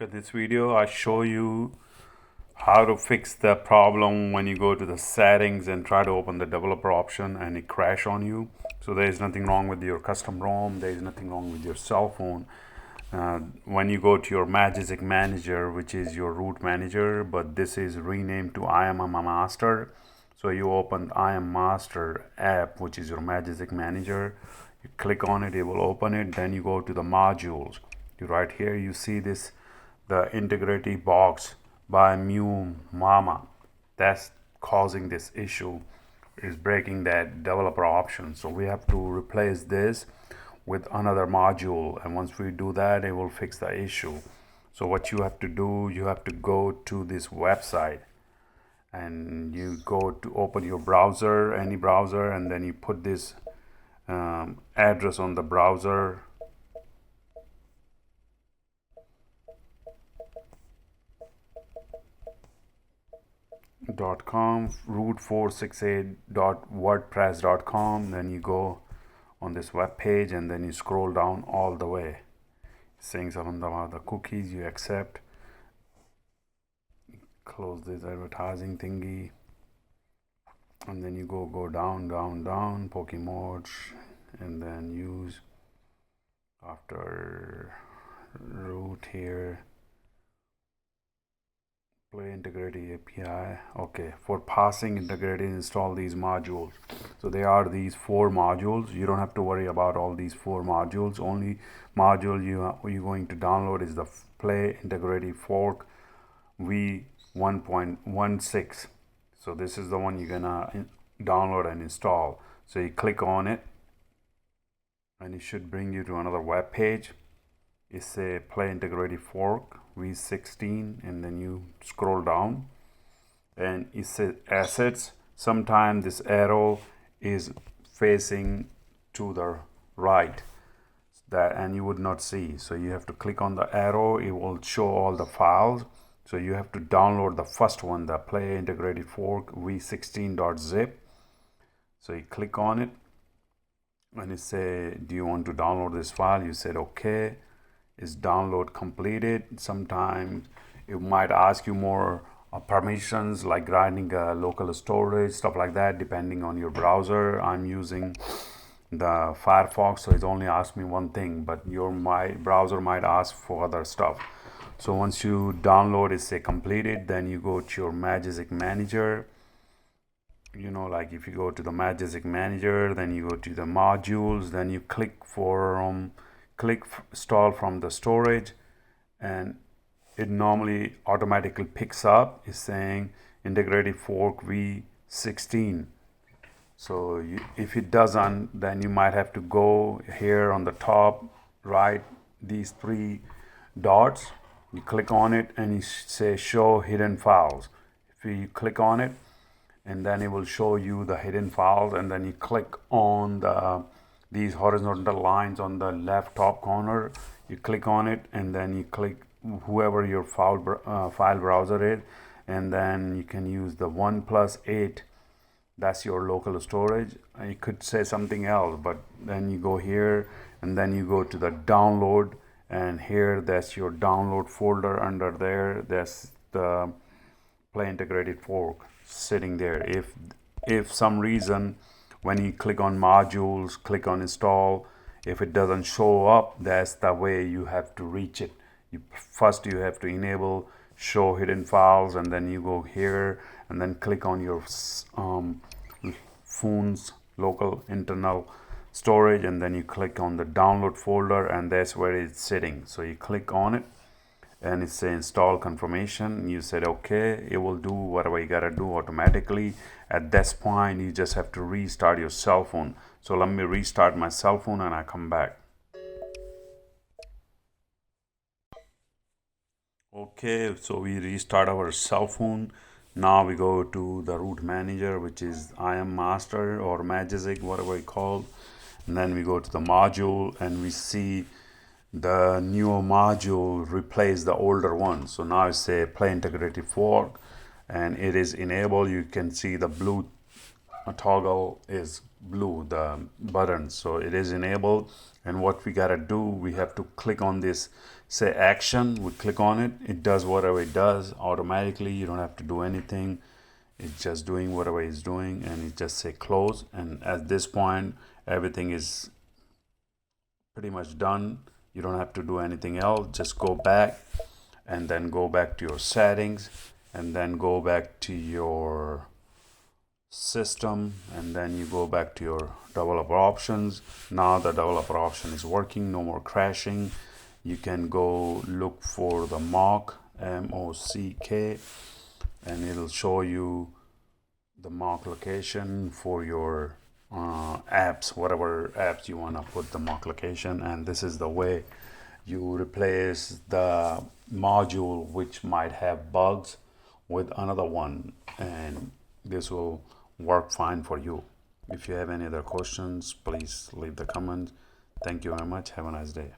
Okay, this video I show you how to fix the problem when you go to the settings and try to open the developer option and it crash on you. So there is nothing wrong with your custom ROM, there is nothing wrong with your cell phone. When you go to your Magic Manager, which is your root manager, but this is renamed to I am a master. So you open I am master app, which is your Magic Manager. You click on it, it will open it. Then you go to the modules. You right here, you see this, the integrity box by Mew Mama. That's causing this issue, is breaking that developer option. So we have to replace this with another module, and once we do that, it will fix the issue. So what you have to do, you have to go to this website and you go to open your browser, any browser, and then you put this address on the browser. .com root468.wordpress.com. Then you go on this web page and then you scroll down all the way, saying some of the cookies you accept. Close this advertising thingy, and then you go down Pokemon, and then use after root here play integrity API. Okay, for passing integrity, install these modules. So they are these 4 modules. You don't have to worry about all these 4 modules. Only module you're going to download is the play integrity fork v1.16. so this is the one you're gonna download and install. So you click on it and it should bring you to another web page. It's a play integrity fork v16, and then you scroll down and it says assets. Sometimes this arrow is facing to the right, that and you would not see, so you have to click on the arrow. It will show all the files. So you have to download the first one, the play integrated fork v16.zip. so you click on it and it say, do you want to download this file? You said okay. Is download completed. Sometimes it might ask you more permissions, like granting local storage, stuff like that, depending on your browser. I'm using the Firefox, so it's only asked me one thing, but my browser might ask for other stuff. So once you download it, say completed, then you go to your Magic Manager. Like if you go to the Magic Manager, then you go to the modules, then you click install from the storage, and it normally automatically picks up. It's saying integrated fork v16. So if it doesn't, then you might have to go here on the top right, these 3 dots. You click on it and you say show hidden files. If you click on it, and then it will show you the hidden files, and then you click on these horizontal lines on the left top corner. You click on it, and then you click whoever your file browser is, and then you can use the 1+8. That's your local storage. You could say something else, but then you go here and then you go to the download, and here that's your download folder. Under there, that's the play integrated fork sitting there. If some reason when you click on modules, click on install, if it doesn't show up, that's the way you have to reach it. First you have to enable show hidden files, and then you go here and then click on your phone's local internal storage, and then you click on the download folder, and that's where it's sitting. So you click on it and it says install confirmation. You said okay. It will do whatever you gotta do automatically. At this point, you just have to restart your cell phone. So let me restart my cell phone and I come back. Okay, so we restart our cell phone. Now we go to the root manager, which is I am master or Magic, whatever you call. And then we go to the module and we see the newer module replace the older one. So now I say play integrated fork, and it is enabled. You can see the blue toggle is blue, the button, so it is enabled. And what we gotta do, we have to click on this, say action. We click on it, it does whatever it does automatically. You don't have to do anything. It's just doing whatever it's doing, and it just say close. And at this point, everything is pretty much done. You don't have to do anything else. Just go back and then go back to your settings, and then go back to your system, and then you go back to your developer options. Now the developer option is working, no more crashing. You can go look for the mock, MOCK, and it'll show you the mock location for your apps, whatever apps you want to put the mock location. And this is the way you replace the module which might have bugs with another one, and this will work fine for you. If you have any other questions, please leave the comments. Thank you very much. Have a nice day.